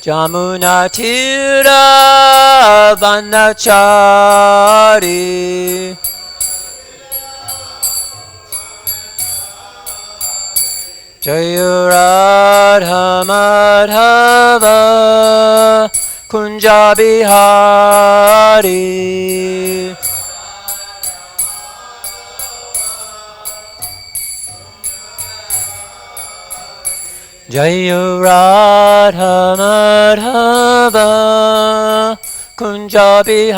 Jamunatira vanachari Jayuradha Madhava Kunjabihari Jayuradha Madhava Kunjabihari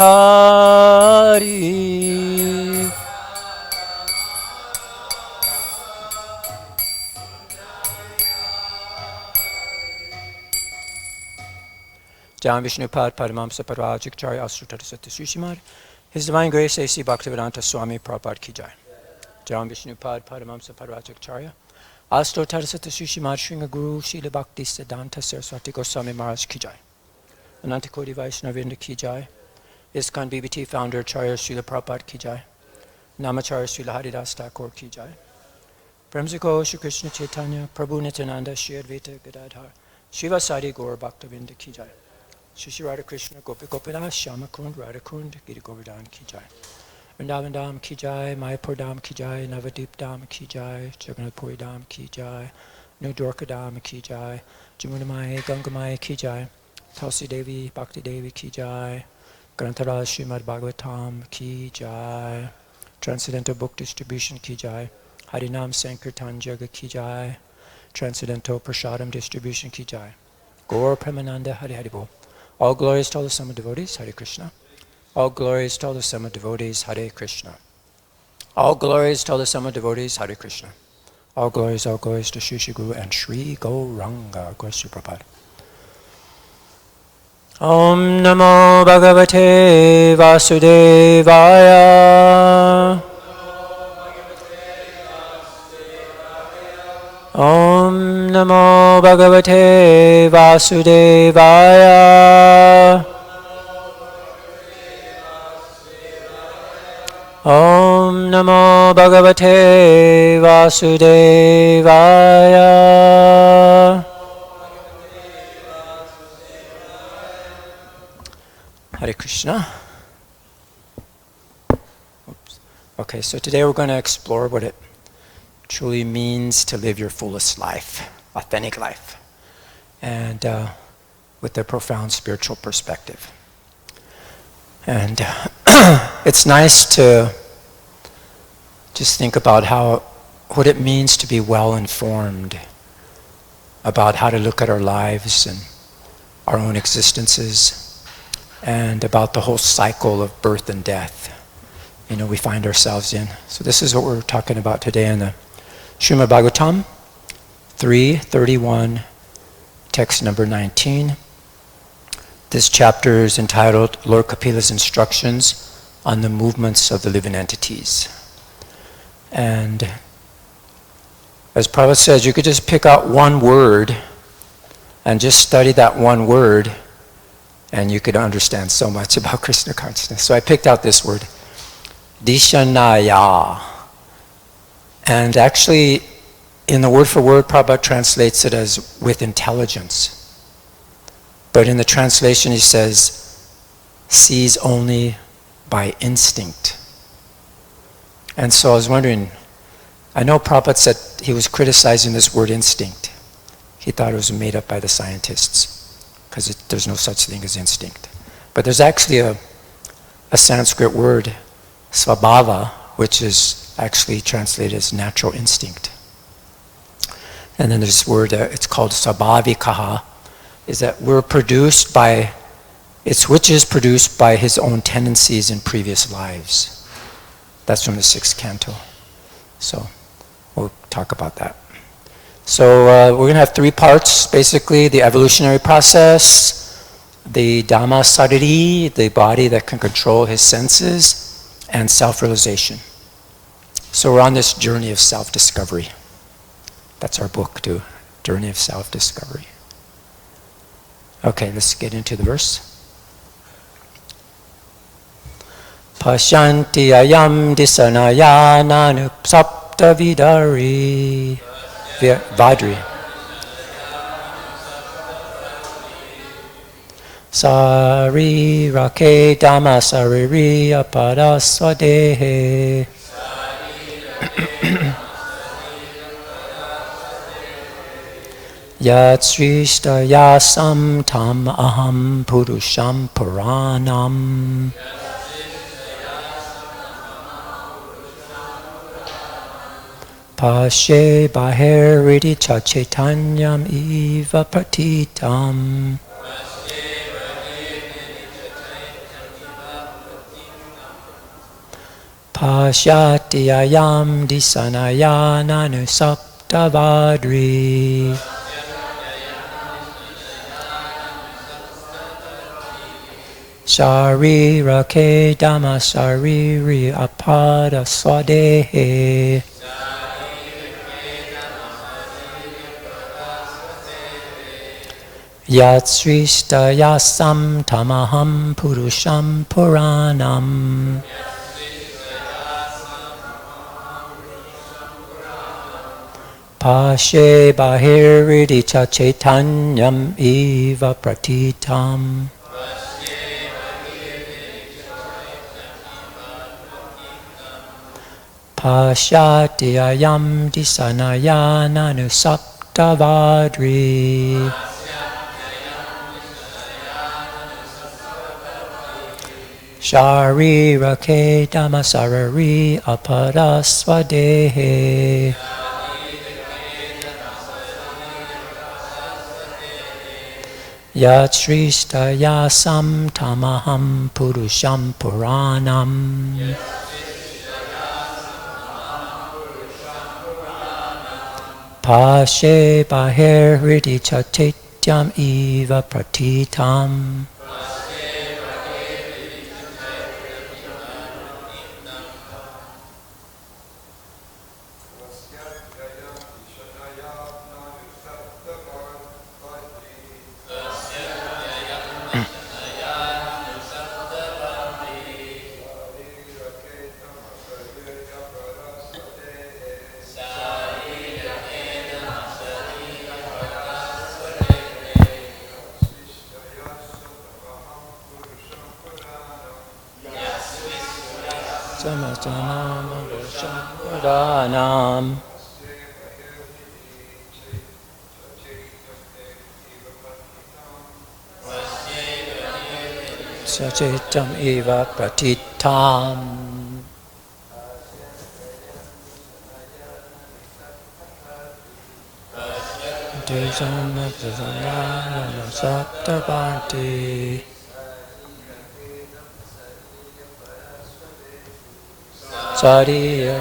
Jam Vishnu Pad Padamam Saparajik Jai Asrutata Satyasushimar. His Divine Grace A.C. Bhaktivedanta Swami Prabhupada Ki Jai. Jam Vishnu Pad Padamam Saparajik Jai Asrutata Satyasushimar Shringa Guru Srila Bhakti Siddhanta Saraswati Goswami Maharaj Ki Jai. Ananta Koti Vaishnavinda Ki Jai. ISKCON BBT Founder Acharya Srila Prabhupada Ki Jai. Namacharya Srila Haridas Thakur Ki Jai. Premziko Shri Krishna Chaitanya Prabhu Nityananda Shri Advaita Gadadhar Shivasari Gaur Bhaktavinda Ki Jai. Shri Radha Krishna Gopi Gopidas Shama Kund Radha Kund Giri Govardhan Ki Jai. Vrindavan Dham Ki Jai, Mayapur Dham Ki Jai, Navadip Dham Ki Jai, Jagannath Puri Dham Ki Jai, New Dwarka Dham Ki Jai, Jamuna Maya Ganga Maya Ki Jai, Tulsi Devi Bhakti Devi Ki Jai, Granthara Srimad Bhagavatam Ki Jai, Transcendental Book Distribution Ki Jai, Harinam Sankirtan Jaga Ki Jai, Transcendental Prasadam Distribution Ki Jai, Gaur Premananda Hari Hari Bol. All glories to all the Sama devotees, Hare Krishna. All glories to all the Sama devotees, Hare Krishna. All glories to all the Sama devotees, Hare Krishna. All glories to Shri Shri Guru and Shri Gauranga. Glory Shri Prabhupada. Om Namo Bhagavate Vasudevaya. Om Namo Bhagavate Vasudevaya. Om Namo Bhagavate Vasudevaya. Hare Krishna. Oops. Okay, so today we're going to explore what it truly means to live your fullest life, authentic life, and with a profound spiritual perspective. And it's nice to just think about what it means to be well informed about how to look at our lives and our own existences, and about the whole cycle of birth and death, we find ourselves in. So this is what we're talking about today in the Srimad Bhagavatam 3:31, text number 19. This chapter is entitled Lord Kapila's Instructions on the Movements of the Living Entities. And as Prabhupada says, you could just pick out one word and just study that one word, and you could understand so much about Krishna consciousness. So I picked out this word, dhiṣaṇayā. And actually, in the word for word, Prabhupada translates it as with intelligence. But in the translation, he says, sees only by instinct. And so I was wondering, I know Prabhupada said he was criticizing this word instinct. He thought it was made up by the scientists, because there's no such thing as instinct. But there's actually a Sanskrit word, svabhava, which is actually translated as natural instinct. And then there's this word, it's called sabhavikaha, is that which is produced by his own tendencies in previous lives. That's from the 6th canto. So we'll talk about that. So we're going to have 3 parts, basically: the evolutionary process, the dama-śarīrī, the body that can control his senses, and self-realization. So we're on this journey of self-discovery. That's our book too, Journey of Self-Discovery. Okay, let's get into the verse. Paśyanti ayaṁ dhiṣaṇayā nanu sapta-vadhriḥ. śārīrake dama-śarīrī aparaḥ sva-dehe yat-sṛṣṭayāsaṁ tam aham puruṣaṁ purāṇaṁ paśye bahir hṛdi caityam iva pratītam paśyati ayaṁ dhiṣaṇayā nanu sapta-vadhriḥ śārīrake dama-śarīrī aparaḥ sva-dehe yat-sṛṣṭayāsaṁ tam aham puruṣam purāṇam paśye bahir hṛdi caityam iva pratītam paśyati ayaṁ dhiṣaṇayā nanu sapta-vadhriḥ śārīrake dama-śarīrī aparaḥ sva-dehe yat-sṛṣṭayāsaṁ tam aham puruṣam purāṇam paśye bahir hṛdi caityam iva pratītam purāṇaṁ caityam iva pratītam sapta-vadhriḥ sva-dehe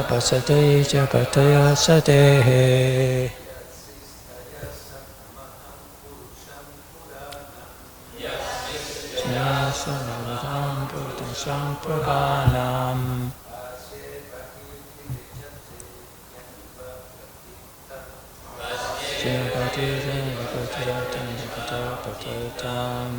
paśyati sva-dehe puruṣaṁ purāṇaṁ pratītam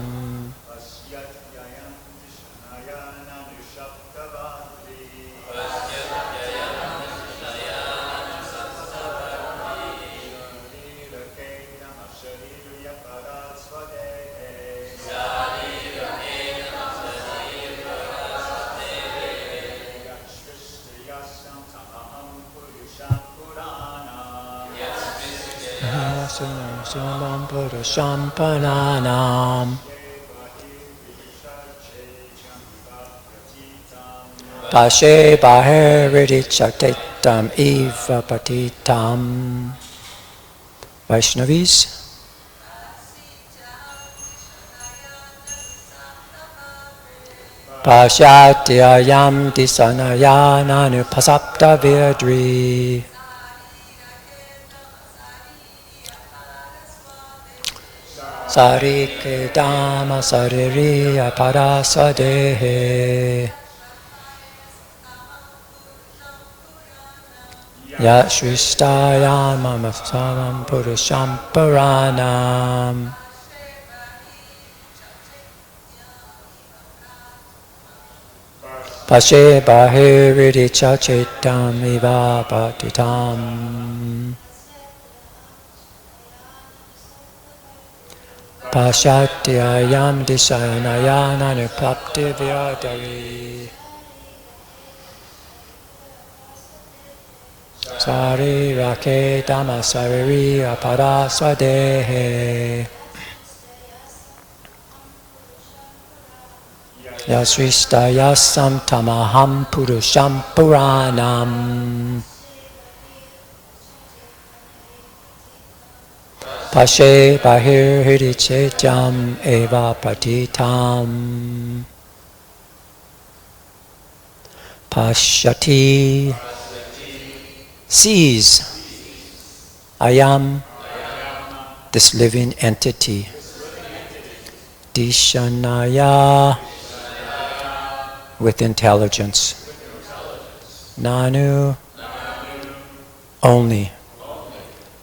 puruṣaṁ purāṇaṁ paśye bahir hṛdi caityam iva pratītam. Vaishnavis, paśyati ayaṁ dhiṣaṇayā nanu sapta-vadhriḥ śārīrake dama-śarīrī aparaḥ sva-dehe yat-sṛṣṭayāsaṁ puruṣaṁ purāṇaṁ paśye bahir hṛdi caityam iva pratītam paśyati ayam dhiṣaṇayā nanu śārīrake dama-śarīrī aparaḥ sva-dehe yat-sṛṣṭayāsaṁ aham puruṣaṁ purāṇaṁ paśye bahir hṛdi caityam eva pratītam paśyati sees ayam, this living entity, dhiṣaṇayā, with intelligence, nanu, only,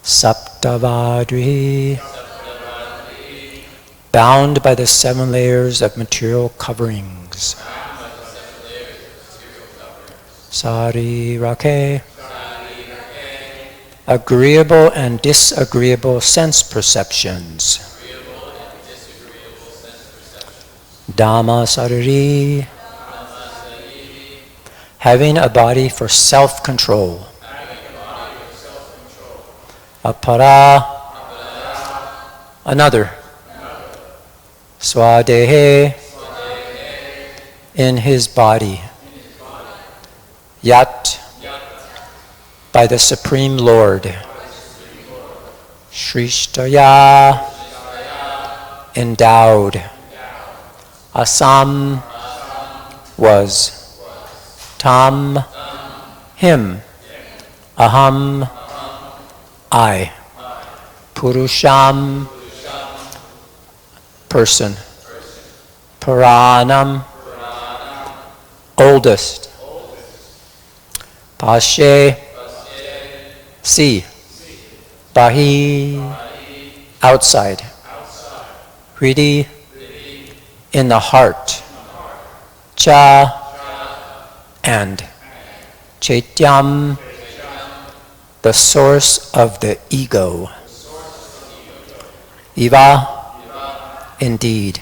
sapta-vadhriḥ, bound by the 7 layers of material coverings, śārīrake, agreeable and disagreeable sense perceptions, dama-śarīrī, having a body for self-control, aparaḥ, another, sva-dehe, in his body, yat, by the Supreme Lord, sṛṣṭayā, endowed, āsam, was, tam, him, aham, I, puruṣam, person, purāṇaṁ, oldest, paśye, see, bahir, outside, hṛdi, in the heart, cha, and, caityam, the source of the ego, eva, indeed,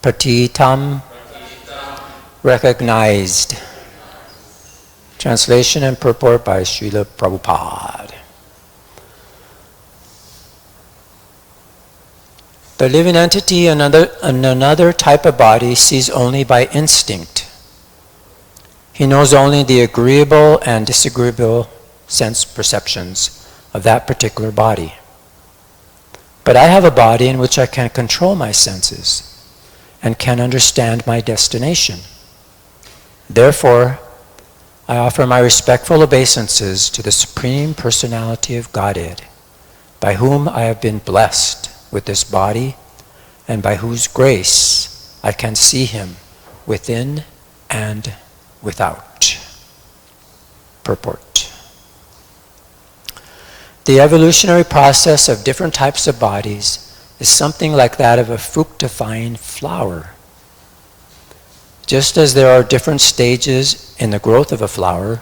pratītam, recognized. Translation and purport by Srila Prabhupada. The living entity in another type of body sees only by instinct. He knows only the agreeable and disagreeable sense perceptions of that particular body. But I have a body in which I can control my senses and can understand my destination. Therefore, I offer my respectful obeisances to the Supreme Personality of Godhead, by whom I have been blessed with this body, and by whose grace I can see him within and without. Purport. The evolutionary process of different types of bodies is something like that of a fructifying flower. Just as there are different stages in the growth of a flower,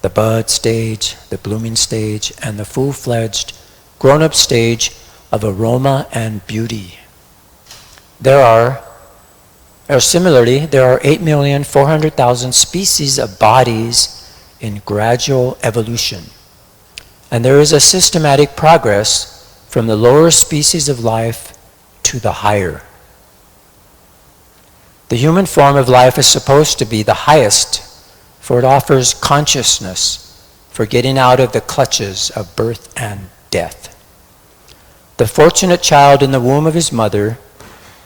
the bud stage, the blooming stage, and the full-fledged, grown-up stage of aroma and beauty. Similarly, there are 8,400,000 species of bodies in gradual evolution. And there is a systematic progress from the lower species of life to the higher. The human form of life is supposed to be the highest, for it offers consciousness for getting out of the clutches of birth and death. The fortunate child in the womb of his mother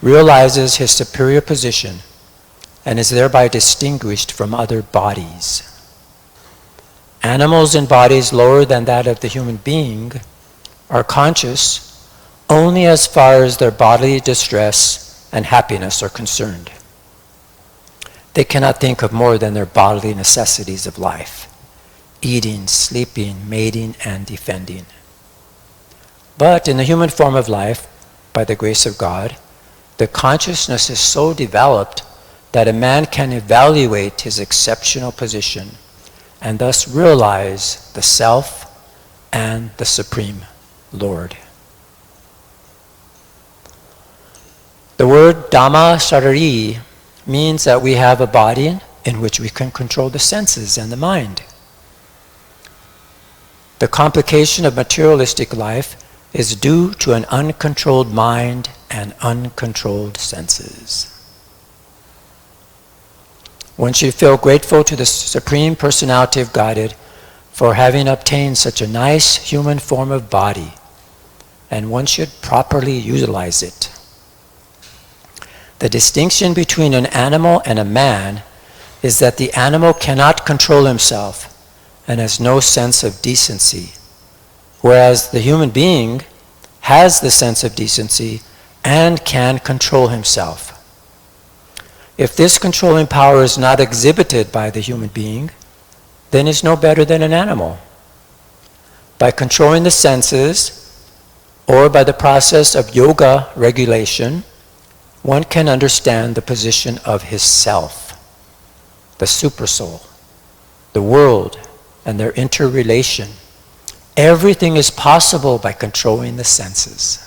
realizes his superior position and is thereby distinguished from other bodies. Animals in bodies lower than that of the human being are conscious only as far as their bodily distress and happiness are concerned. They cannot think of more than their bodily necessities of life: eating, sleeping, mating, and defending. But in the human form of life, by the grace of God, the consciousness is so developed that a man can evaluate his exceptional position and thus realize the Self and the Supreme Lord. The word dama-śarīrī means that we have a body in which we can control the senses and the mind. The complication of materialistic life is due to an uncontrolled mind and uncontrolled senses. One should feel grateful to the Supreme Personality of Godhead for having obtained such a nice human form of body, and one should properly utilize it. The distinction between an animal and a man is that the animal cannot control himself and has no sense of decency, whereas the human being has the sense of decency and can control himself. If this controlling power is not exhibited by the human being, then he's no better than an animal. By controlling the senses, or by the process of yoga regulation, one can understand the position of his self, the supersoul, the world, and their interrelation. Everything is possible by controlling the senses.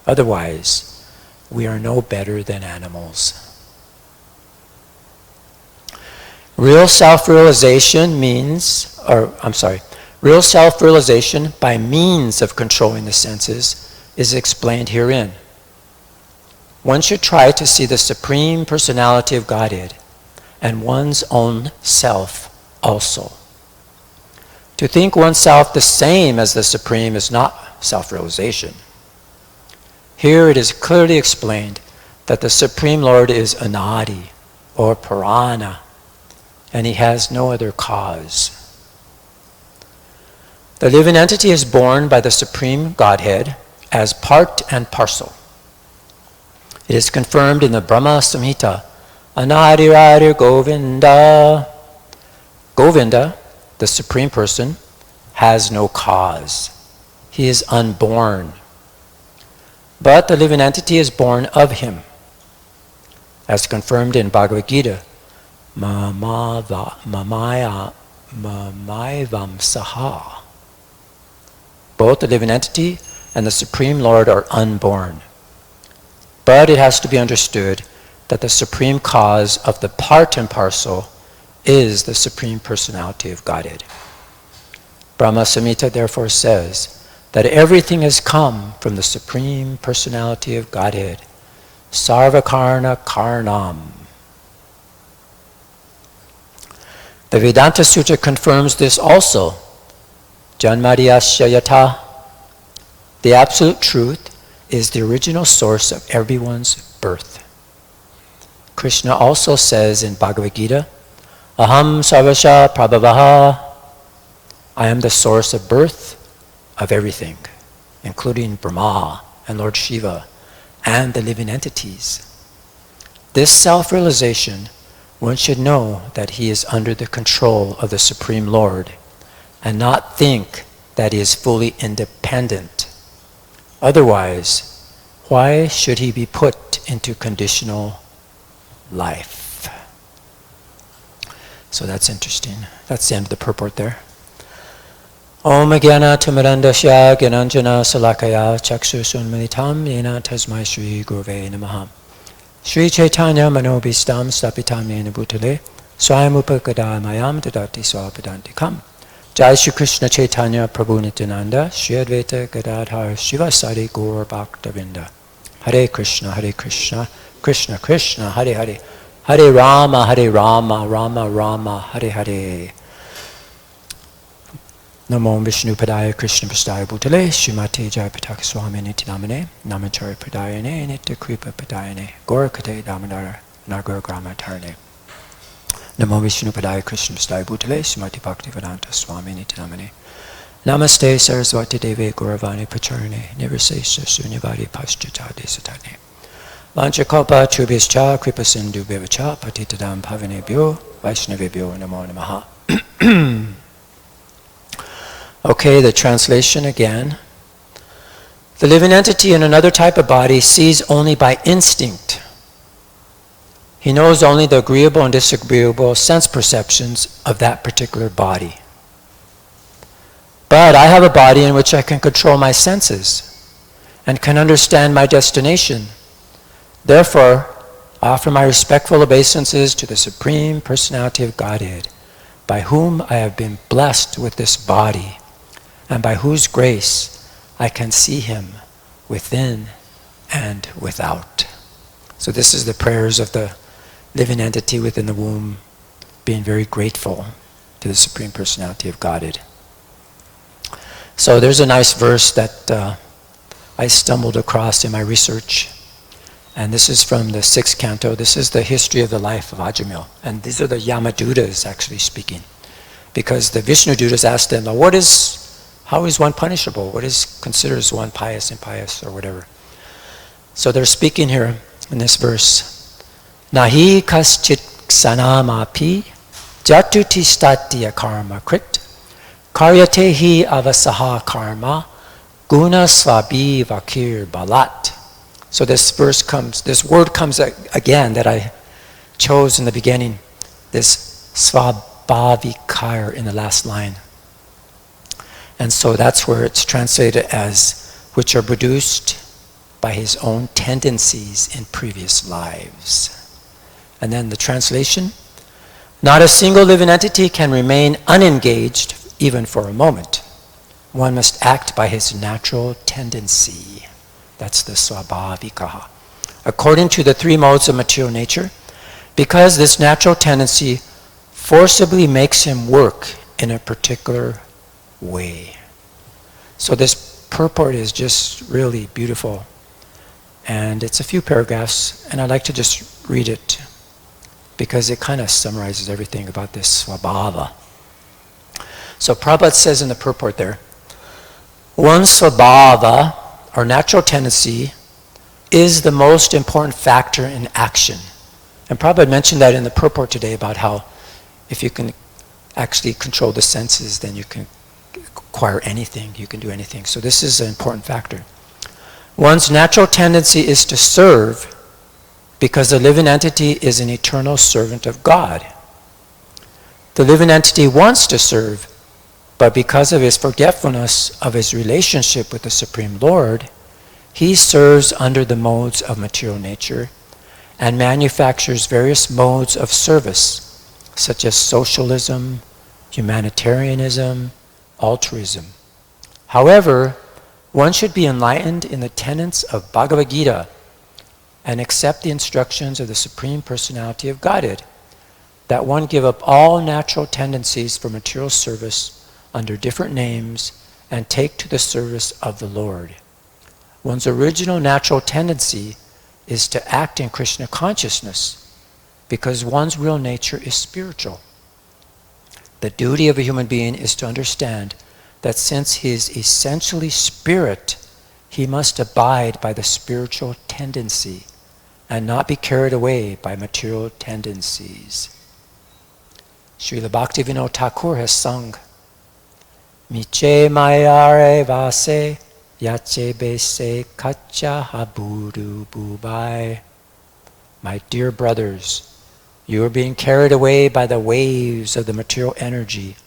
Otherwise, we are no better than animals. Real self-realization real self-realization by means of controlling the senses is explained herein. One should try to see the Supreme Personality of Godhead and one's own self also. To think oneself the same as the Supreme is not self-realization. Here it is clearly explained that the Supreme Lord is anadi, or purāṇa, and he has no other cause. The living entity is born by the Supreme Godhead as part and parcel. It is confirmed in the Brahma Samhita, Anadi Govinda. Govinda, the Supreme Person, has no cause. He is unborn. But the living entity is born of him, as confirmed in Bhagavad Gita, Mamaivam saha. Both the living entity and the Supreme Lord are unborn. But it has to be understood that the supreme cause of the part and parcel is the Supreme Personality of Godhead. Brahma Samhita therefore says that everything has come from the Supreme Personality of Godhead, sarvakarna karnam. The Vedanta Sutra confirms this also. Janmadhyasya yata. The absolute truth is the original source of everyone's birth. Krishna also says in Bhagavad Gita, Aham sarvasya prabhavaha. I am the source of birth of everything, including Brahma and Lord Shiva and the living entities. This self-realization, one should know that he is under the control of the Supreme Lord and not think that he is fully independent. Otherwise, why should he be put into conditional life? So that's interesting. That's the end of the purport there. Om Gyana Timirandasya Gyananjana Salakaya Chakshursunmilitam Yena Tasmai Shri Gurve Namaha. Shri Chaitanya Manobhistam Stapitam Yena Bhutale Swayam Upakada Mayam Dadati Swapadantikam. Jai Shri Krishna Chaitanya Prabhu Nityananda Shri Advaita Gadadhar Shivasari Gaur Bhaktavinda. Hare Krishna, Krishna Krishna, Hare Hare, Hare Rama, Rama Rama, Hare Hare. Namo Vishnu Padaya Krishna Prastaya Bhutale Srimati Jai Pataka Swami Niti Namane Namachari Padayane Nitya Kripa Padayane Gorakate Damadara Nagar Grama Tarne. Namo Vishnu Padaya Krishna Prastaya Bhutale Srimati Bhaktivedanta Swami Niti Namane Namaste Saraswati Deve Gauravani Pacharane Nirvisesha Sunyavadi Paśyata Desatane Vanchakalpa Chubhischa Kripa Sindhu Bevacha Patitadam Pavanebhyo Vaishnavebhyo Namo Namaha. Okay, the translation again. The living entity in another type of body sees only by instinct. He knows only the agreeable and disagreeable sense perceptions of that particular body. But I have a body in which I can control my senses and can understand my destination. Therefore, I offer my respectful obeisances to the Supreme Personality of Godhead, by whom I have been blessed with this body, and by whose grace I can see him within and without. So this is the prayers of the living entity within the womb, being very grateful to the Supreme Personality of Godhead. So there's a nice verse that I stumbled across in my research, and this is from the 6th canto. This is the history of the life of Ajamil, and these are the Yamadutas actually speaking, because the Vishnu Dutas asked them, how is one punishable? What is considers one pious, impious, or whatever? So they're speaking here in this verse. Nahi kaschit ksanamapi jatuti statya karma krit karyate hi avasaha karma guna sva-dehe vakir balat. So this word comes again that I chose in the beginning, this sva-dehe in the last line. And so that's where it's translated as, which are produced by his own tendencies in previous lives. And then the translation, not a single living entity can remain unengaged even for a moment. One must act by his natural tendency. That's the sva-dehe. According to the 3 modes of material nature, because this natural tendency forcibly makes him work in a particular way. So this purport is just really beautiful, and it's a few paragraphs, and I'd like to just read it because it kind of summarizes everything about this sva-dehe. So Prabhupada says in the purport there, one's sva-dehe, or natural tendency, is the most important factor in action. And Prabhupada mentioned that in the purport today about how if you can actually control the senses, then you can acquire anything, you can do anything. So this is an important factor. One's natural tendency is to serve because the living entity is an eternal servant of God. The living entity wants to serve, but because of his forgetfulness of his relationship with the Supreme Lord, he serves under the modes of material nature and manufactures various modes of service, such as socialism, humanitarianism, altruism. However, one should be enlightened in the tenets of Bhagavad Gita and accept the instructions of the Supreme Personality of Godhead, that one give up all natural tendencies for material service under different names and take to the service of the Lord. One's original natural tendency is to act in Krishna consciousness because one's real nature is spiritual. The duty of a human being is to understand that since he is essentially spirit, he must abide by the spiritual tendency and not be carried away by material tendencies. Srila Bhaktivinoda Thakur has sung, Miche mayare vase yache bese kacha haburu bubai. My dear brothers, you are being carried away by the waves of the material energy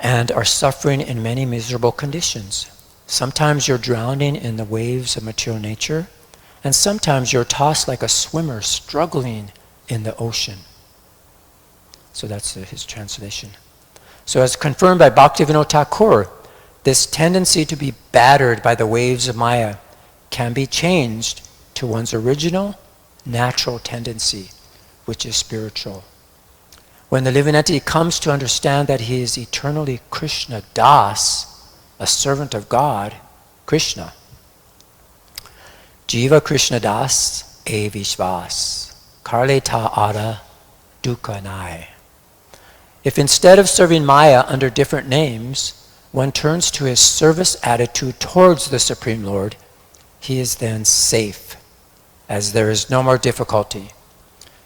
and are suffering in many miserable conditions. Sometimes you're drowning in the waves of material nature, and sometimes you're tossed like a swimmer struggling in the ocean. So that's his translation. So as confirmed by Bhaktivinoda Thakur, this tendency to be battered by the waves of Maya can be changed to one's original natural tendency, which is spiritual. When the living entity comes to understand that he is eternally Krishna Das, a servant of God, Krishna, Jiva Krishna Das e Vishvas, Karle ta ara dukkha nai. If instead of serving Maya under different names, one turns to his service attitude towards the Supreme Lord, he is then safe, as there is no more difficulty.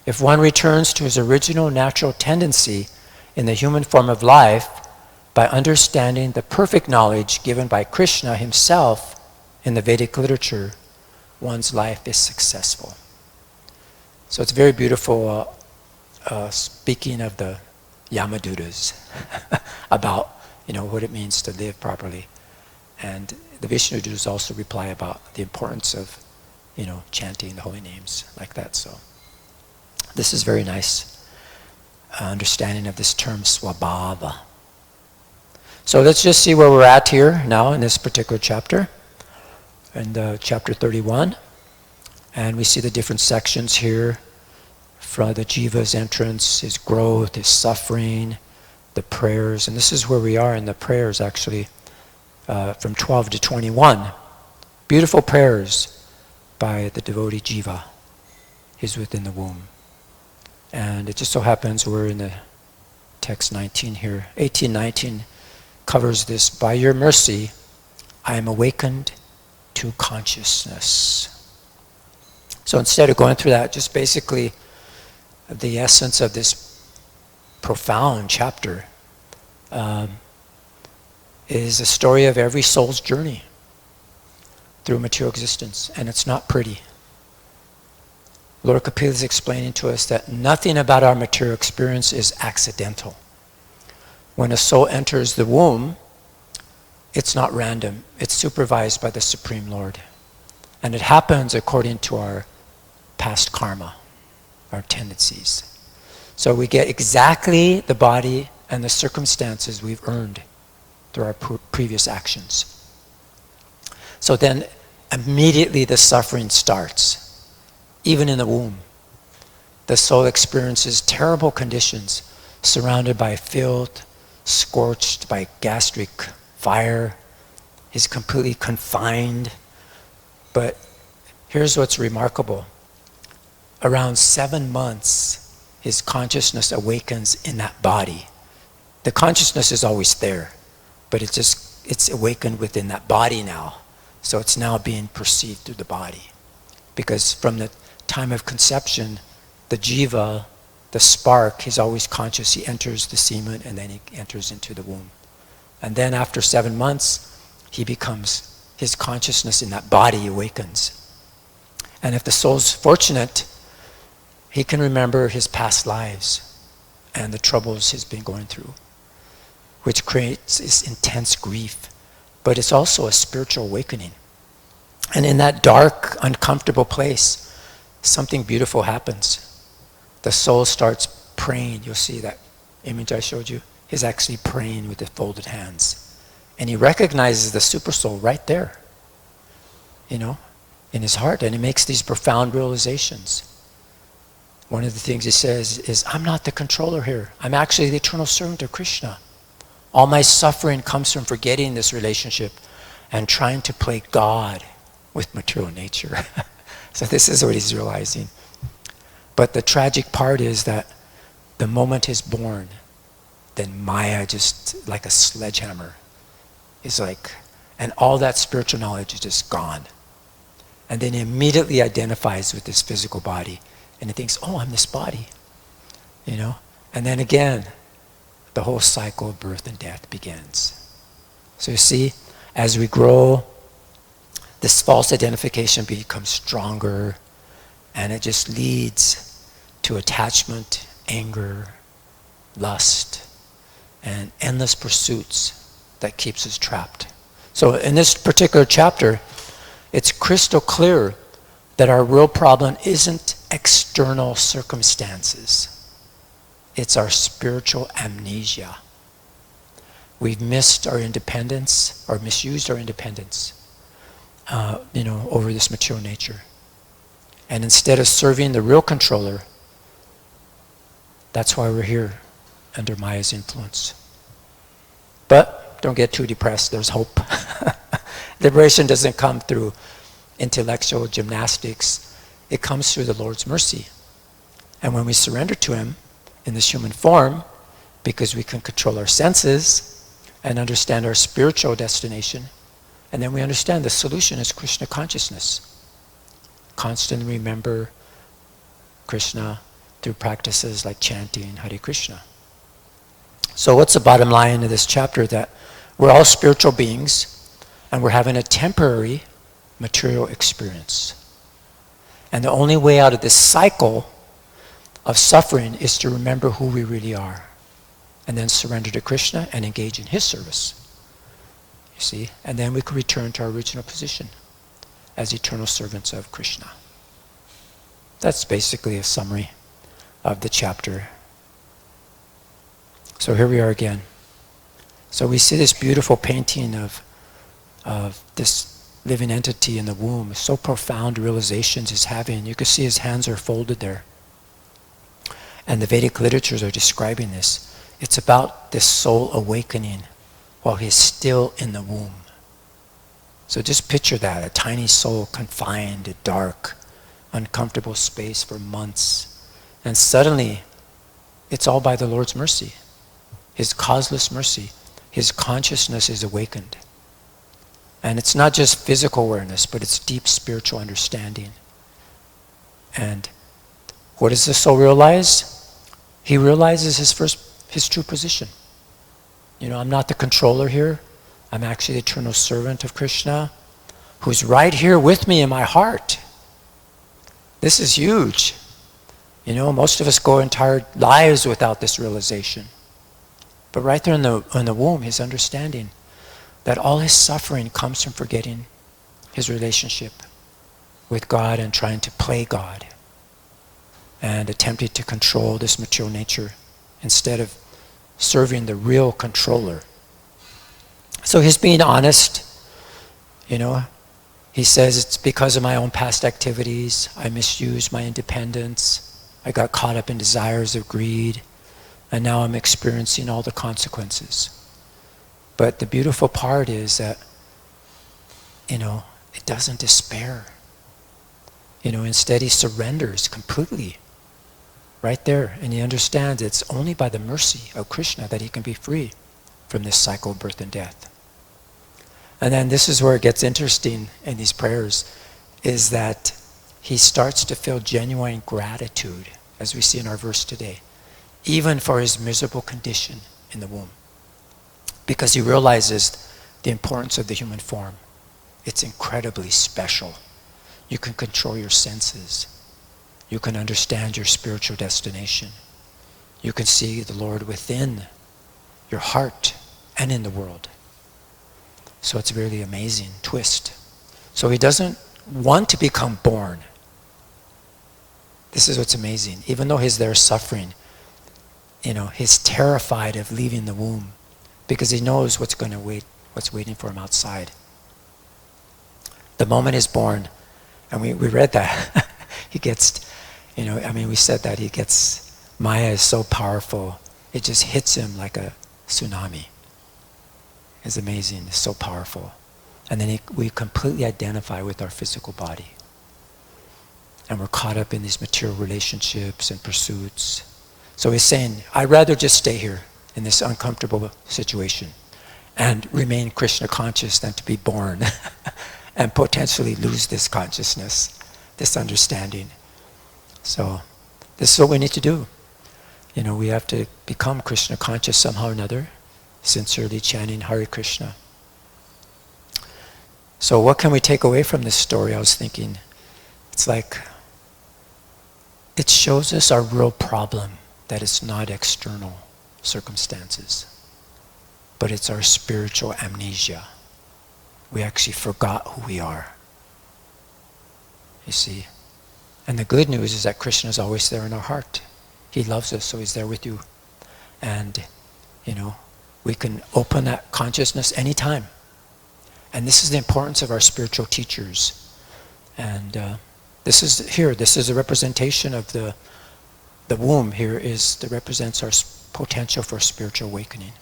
If one returns to his original natural tendency in the human form of life by understanding the perfect knowledge given by Krishna himself in the Vedic literature, one's life is successful. So it's very beautiful speaking of the Yamadutas about what it means to live properly. And the Vishnu Dudus also reply about the importance of, chanting the holy names like that. So this is very nice understanding of this term swabhava. So let's just see where we're at here now in this particular chapter, in chapter 31. And we see the different sections here from the jiva's entrance, his growth, his suffering, the prayers. And this is where we are in the prayers actually, from 12 to 21. Beautiful prayers by the devotee jiva. He's within the womb. And it just so happens we're in the text 19 here. 18:19 covers this. By your mercy, I am awakened to consciousness. So instead of going through that, just basically the essence of this profound chapter is a story of every soul's journey through material existence, and it's not pretty. Lord Kapila is explaining to us that nothing about our material experience is accidental. When a soul enters the womb, it's not random. It's supervised by the Supreme Lord. And it happens according to our past karma, our tendencies. So we get exactly the body and the circumstances we've earned through our previous actions. So then immediately the suffering starts. Even in the womb, the soul experiences terrible conditions, surrounded by filth, scorched by gastric fire, is completely confined. But here's what's remarkable. Around 7 months, his consciousness awakens in that body. The consciousness is always there, but it's awakened within that body now. So it's now being perceived through the body. Because from the time of conception, the jiva, the spark, he's always conscious. He enters the semen and then he enters into the womb. And then after 7 months, his consciousness in that body awakens. And if the soul's fortunate, he can remember his past lives and the troubles he's been going through, which creates this intense grief. But it's also a spiritual awakening. And in that dark, uncomfortable place, something beautiful happens. The soul starts praying. You'll see that image I showed you. He's actually praying with the folded hands. And he recognizes the super soul right there, in his heart. And he makes these profound realizations. One of the things he says is, I'm not the controller here. I'm actually the eternal servant of Krishna. All my suffering comes from forgetting this relationship and trying to play God with material nature. So this is what he's realizing. But the tragic part is that the moment he's born, then Maya, just like a sledgehammer, is and all that spiritual knowledge is just gone. And then he immediately identifies with this physical body. And he thinks, oh, I'm this body. And then again, the whole cycle of birth and death begins. So you see, as we grow, this false identification becomes stronger, and it just leads to attachment, anger, lust, and endless pursuits that keeps us trapped. So in this particular chapter, it's crystal clear that our real problem isn't external circumstances. It's our spiritual amnesia. We've missed our independence, or misused our independence, over this material nature. And instead of serving the real controller, that's why we're here, under Maya's influence. But don't get too depressed, there's hope. Liberation doesn't come through intellectual gymnastics, it comes through the Lord's mercy. And when we surrender to Him in this human form, because we can control our senses and understand our spiritual destination, and then we understand the solution is Krishna consciousness. Constantly remember Krishna through practices like chanting Hare Krishna. So what's the bottom line of this chapter? That we're all spiritual beings and we're having a temporary material experience. And the only way out of this cycle of suffering is to remember who we really are, and then surrender to Krishna and engage in His service. You see? And then we can return to our original position as eternal servants of Krishna. That's basically a summary of the chapter. So here we are again. So we see this beautiful painting of this living entity in the womb. So profound realizations he's having. You can see his hands are folded there. And the Vedic literatures are describing this. It's about this soul awakening while he's still in the womb. So just picture that, a tiny soul confined, a dark, uncomfortable space for months. And suddenly, it's all by the Lord's mercy. His causeless mercy. His consciousness is awakened. And it's not just physical awareness, but it's deep spiritual understanding. And what does the soul realize? He realizes his true position. You know, I'm not the controller here. I'm actually the eternal servant of Krishna, who's right here with me in my heart. This is huge. You know, most of us go entire lives without this realization. But right there in the womb, his understanding that all his suffering comes from forgetting his relationship with God and trying to play God and attempting to control this material nature instead of serving the real controller. So he's being honest. You know, he says, it's because of my own past activities. I misused my independence. I got caught up in desires of greed. And now I'm experiencing all the consequences. But the beautiful part is that, you know, it doesn't despair. You know, instead he surrenders completely. Right there. And he understands it's only by the mercy of Krishna that he can be free from this cycle of birth and death. And then this is where it gets interesting in these prayers, is that he starts to feel genuine gratitude, as we see in our verse today, even for his miserable condition in the womb. Because he realizes the importance of the human form. It's incredibly special. You can control your senses. You can understand your spiritual destination. You can see the Lord within your heart and in the world. So it's a really amazing twist. So he doesn't want to become born. This is what's amazing. Even though he's there suffering, you know, he's terrified of leaving the womb because he knows what's waiting for him outside. The moment he's born, and we read that, he gets, you know, I mean, we said that he gets, Maya is so powerful, it just hits him like a tsunami. It's amazing, it's so powerful. And then we completely identify with our physical body. And we're caught up in these material relationships and pursuits. So he's saying, I'd rather just stay here in this uncomfortable situation and remain Krishna conscious than to be born and potentially lose this consciousness, this understanding. So this is what we need to do. You know, we have to become Krishna conscious somehow or another, sincerely chanting Hare Krishna. So what can we take away from this story? I was thinking, it's like, it shows us our real problem, that it's not external circumstances, but it's our spiritual amnesia. We actually forgot who we are. You see? And the good news is that Krishna is always there in our heart. He loves us, so he's there with you. And, you know, we can open that consciousness anytime. And this is the importance of our spiritual teachers. And this is a representation of the womb here that represents our potential for spiritual awakening.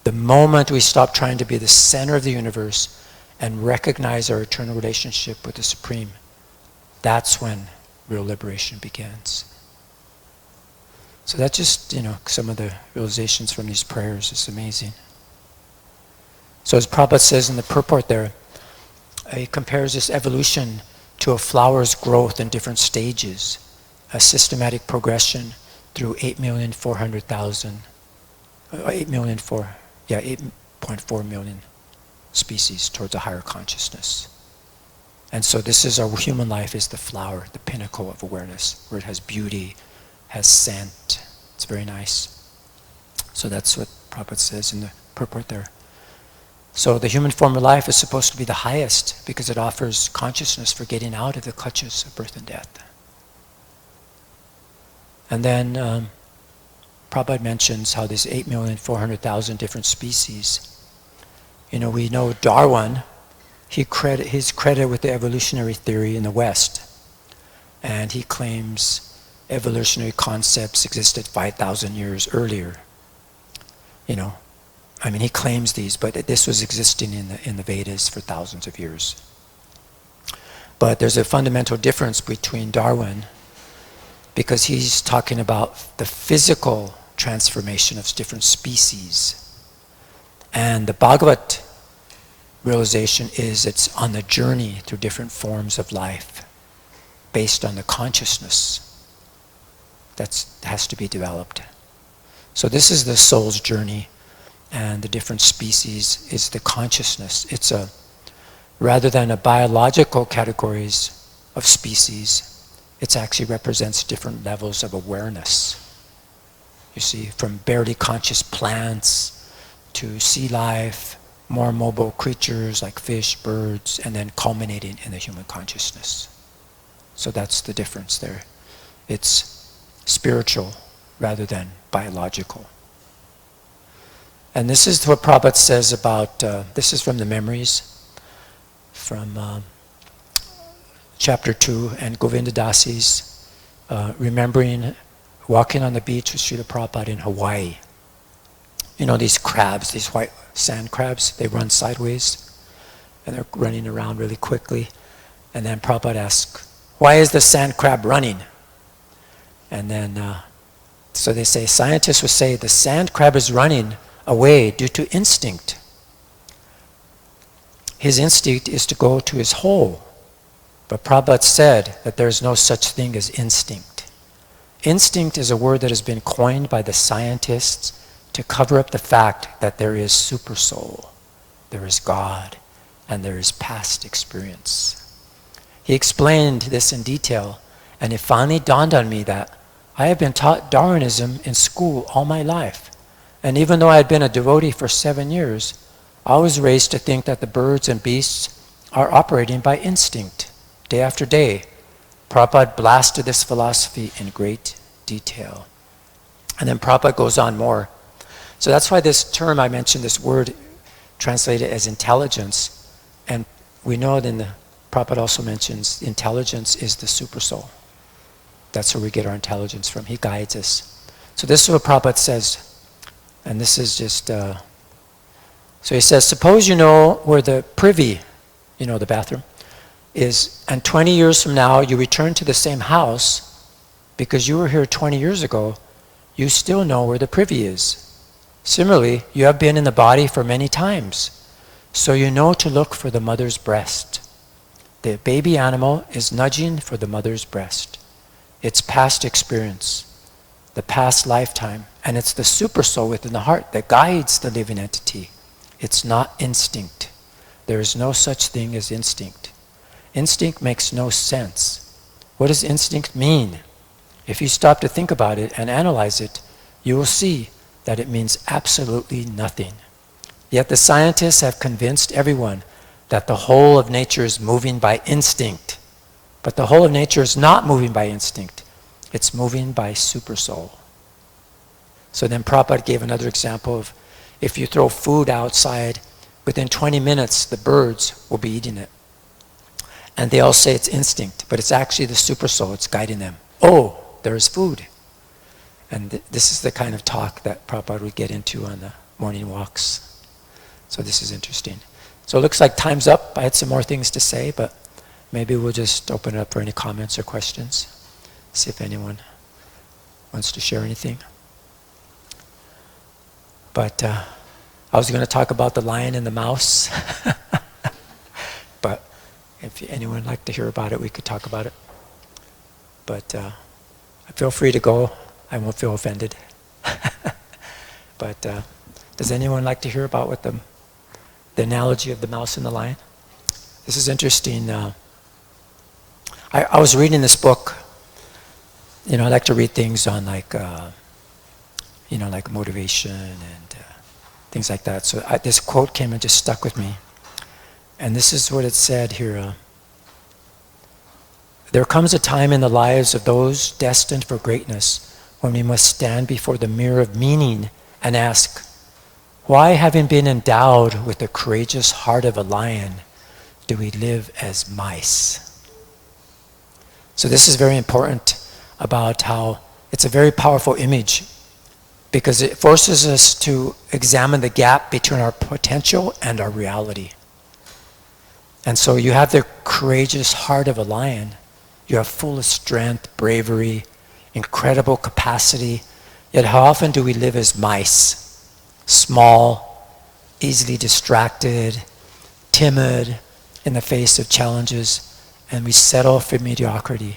The moment we stop trying to be the center of the universe and recognize our eternal relationship with the Supreme, that's when real liberation begins. So that's just, you know, some of the realizations from these prayers. It's amazing. So as Prabhupada says in the purport there, he compares this evolution to a flower's growth in different stages, a systematic progression through 8.4 million species towards a higher consciousness. And so this is our human life is the flower, the pinnacle of awareness, where it has beauty, has scent. It's very nice. So that's what Prabhupada says in the purport there. So the human form of life is supposed to be the highest because it offers consciousness for getting out of the clutches of birth and death. And then Prabhupada mentions how there's 8,400,000 different species. We know Darwin, he's credited with the evolutionary theory in the West. And he claims evolutionary concepts existed 5,000 years earlier. He claims these, but this was existing in the Vedas for thousands of years. But there's a fundamental difference between Darwin, because he's talking about the physical transformation of different species. And the Bhagavat realization is it's on the journey through different forms of life based on the consciousness that has to be developed. So this is the soul's journey, and the different species is the consciousness. It's rather than a biological categories of species, it actually represents different levels of awareness. You see, from barely conscious plants to sea life, more mobile creatures like fish, birds, and then culminating in the human consciousness. So that's the difference there. It's spiritual rather than biological. And this is what Prabhupada says about, this is from the memories, from chapter 2, and Govinda Dasi's remembering walking on the beach with Srila Prabhupada in Hawaii. These crabs, these white sand crabs, they run sideways, and they're running around really quickly. And then Prabhupada asks, why is the sand crab running? And then, so they say, scientists would say the sand crab is running away due to instinct. His instinct is to go to his hole. But Prabhupada said that there is no such thing as instinct. Instinct is a word that has been coined by the scientists to cover up the fact that there is supersoul, there is God, and there is past experience. He explained this in detail, and it finally dawned on me that I have been taught Darwinism in school all my life. And even though I had been a devotee for 7 years, I was raised to think that the birds and beasts are operating by instinct. Day after day, Prabhupada blasted this philosophy in great detail. And then Prabhupada goes on more. So that's why this term, I mentioned this word translated as intelligence. And we know that Prabhupada also mentions intelligence is the supersoul. That's where we get our intelligence from. He guides us. So this is what Prabhupada says. And this is just, so he says, suppose you know where the privy, the bathroom, is, and 20 years from now you return to the same house because you were here 20 years ago, you still know where the privy is. Similarly, you have been in the body for many times, so you know to look for the mother's breast. The baby animal is nudging for the mother's breast. It's past experience, the past lifetime, and it's the supersoul within the heart that guides the living entity. It's not instinct. There is no such thing as instinct. Instinct makes no sense. What does instinct mean? If you stop to think about it and analyze it, you will see that it means absolutely nothing. Yet the scientists have convinced everyone that the whole of nature is moving by instinct. But the whole of nature is not moving by instinct. It's moving by supersoul. So then Prabhupada gave another example of if you throw food outside, within 20 minutes the birds will be eating it. And they all say it's instinct, but it's actually the supersoul, it's guiding them. Oh, there is food. And this is the kind of talk that Prabhupada would get into on the morning walks. So this is interesting. So it looks like time's up. I had some more things to say, but maybe we'll just open it up for any comments or questions. See if anyone wants to share anything. But I was going to talk about the lion and the mouse. But if anyone would like to hear about it, we could talk about it. But feel free to go. I won't feel offended. But does anyone like to hear about what the analogy of the mouse and the lion? This is interesting. I was reading this book. I like to read things on like motivation and things like that. So this quote came and just stuck with me. And this is what it said here. There comes a time in the lives of those destined for greatness when we must stand before the mirror of meaning and ask, why, having been endowed with the courageous heart of a lion, do we live as mice? So this is very important about how it's a very powerful image, because it forces us to examine the gap between our potential and our reality. And so you have the courageous heart of a lion. You are full of strength, bravery, incredible capacity. Yet how often do we live as mice? Small, easily distracted, timid in the face of challenges, and we settle for mediocrity,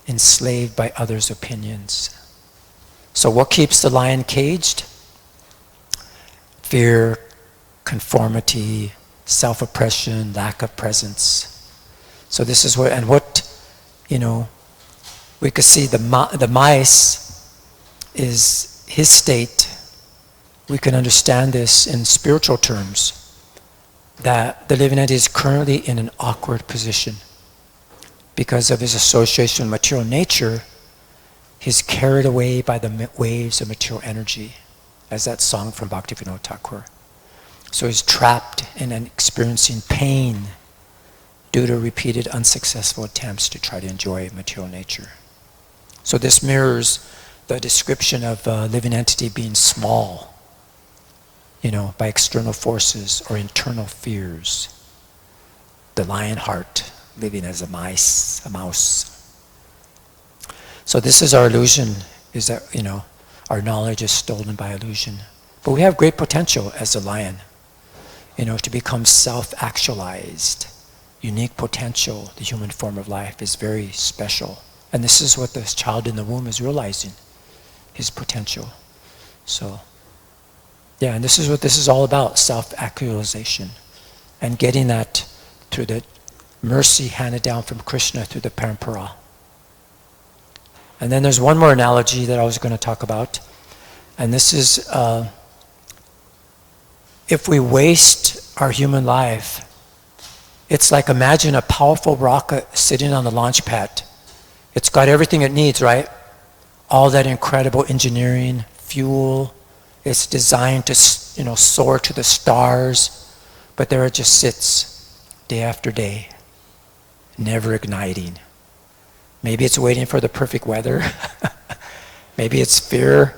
enslaved by others' opinions. So what keeps the lion caged? Fear, conformity, self-oppression, lack of presence. So this is what, and what, we could see the mice is his state. We can understand this in spiritual terms, that the living entity is currently in an awkward position. Because of his association with material nature, he's carried away by the waves of material energy, as that song from Bhaktivinoda Thakur. So he's trapped in and experiencing pain due to repeated unsuccessful attempts to try to enjoy material nature. So this mirrors the description of a living entity being small, by external forces or internal fears. The lion heart living as a mouse. So this is our illusion, is that, our knowledge is stolen by illusion. But we have great potential as a lion, to become self-actualized. Unique potential, the human form of life is very special. And this is what the child in the womb is realizing, his potential. So, yeah, and this is what this is all about, self-actualization. And getting that through the mercy handed down from Krishna through the parampara. And then there's one more analogy that I was going to talk about. And this is, if we waste our human life, it's like, imagine a powerful rocket sitting on the launch pad. It's got everything it needs, right? All that incredible engineering, fuel. It's designed to, soar to the stars. But there it just sits day after day, never igniting. Maybe it's waiting for the perfect weather. Maybe it's fear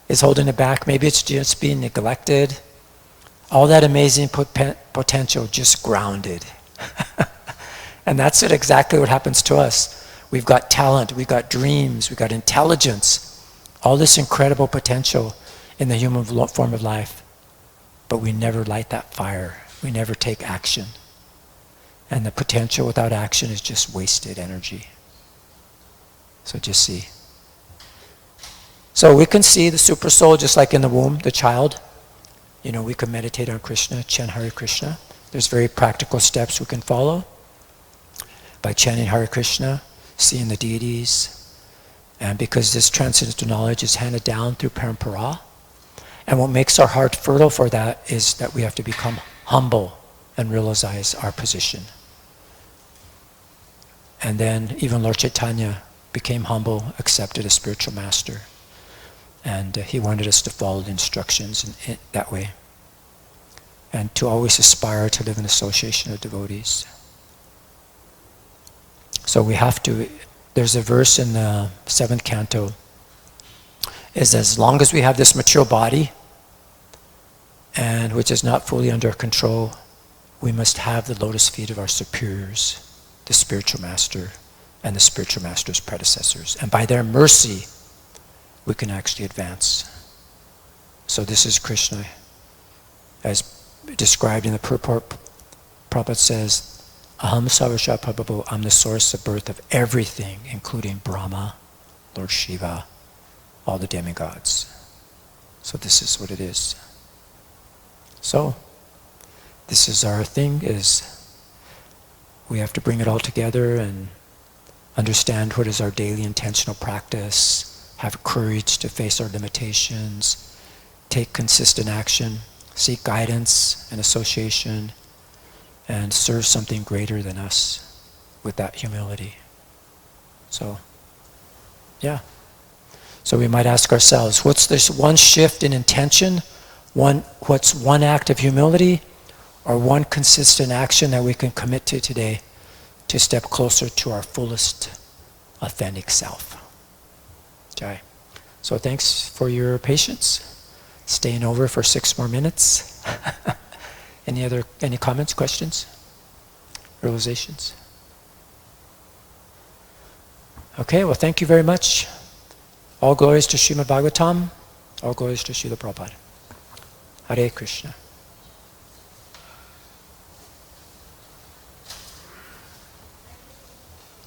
is holding it back. Maybe it's just being neglected. All that amazing potential just grounded. And that's exactly what happens to us. We've got talent, we've got dreams, we've got intelligence, all this incredible potential in the human form of life. But we never light that fire. We never take action. And the potential without action is just wasted energy. So just see. So we can see the super soul just like in the womb, the child. We can meditate on Krishna, chant Hare Krishna. There's very practical steps we can follow by chanting Hare Krishna, seeing the deities. And because this transcendental knowledge is handed down through parampara, and what makes our heart fertile for that is that we have to become humble and realize our position. And then even Lord Chaitanya became humble, accepted a spiritual master. And he wanted us to follow the instructions in that way. And to always aspire to live in association of devotees. So we have to, there's a verse in the 7th canto, is as long as we have this material body, and which is not fully under our control, we must have the lotus feet of our superiors, the spiritual master, and the spiritual master's predecessors. And by their mercy, we can actually advance. So this is Krishna, as described in the purport. Prabhupada says, aham sarvasya prabhu, I'm the source of birth of everything, including Brahma, Lord Shiva, all the demigods. So this is what it is. So, this is our thing, is we have to bring it all together and understand what is our daily intentional practice, have courage to face our limitations, take consistent action, seek guidance and association and serve something greater than us with that humility. So, yeah. So we might ask ourselves, what's this one shift in intention? What's one act of humility or one consistent action that we can commit to today to step closer to our fullest authentic self? Jai. So thanks for your patience. Staying over for 6 more minutes. Any comments, questions, realizations? Okay, well thank you very much. All glories to Srimad Bhagavatam. All glories to Srila Prabhupada. Hare Krishna.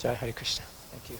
Jai Hare Krishna. Thank you.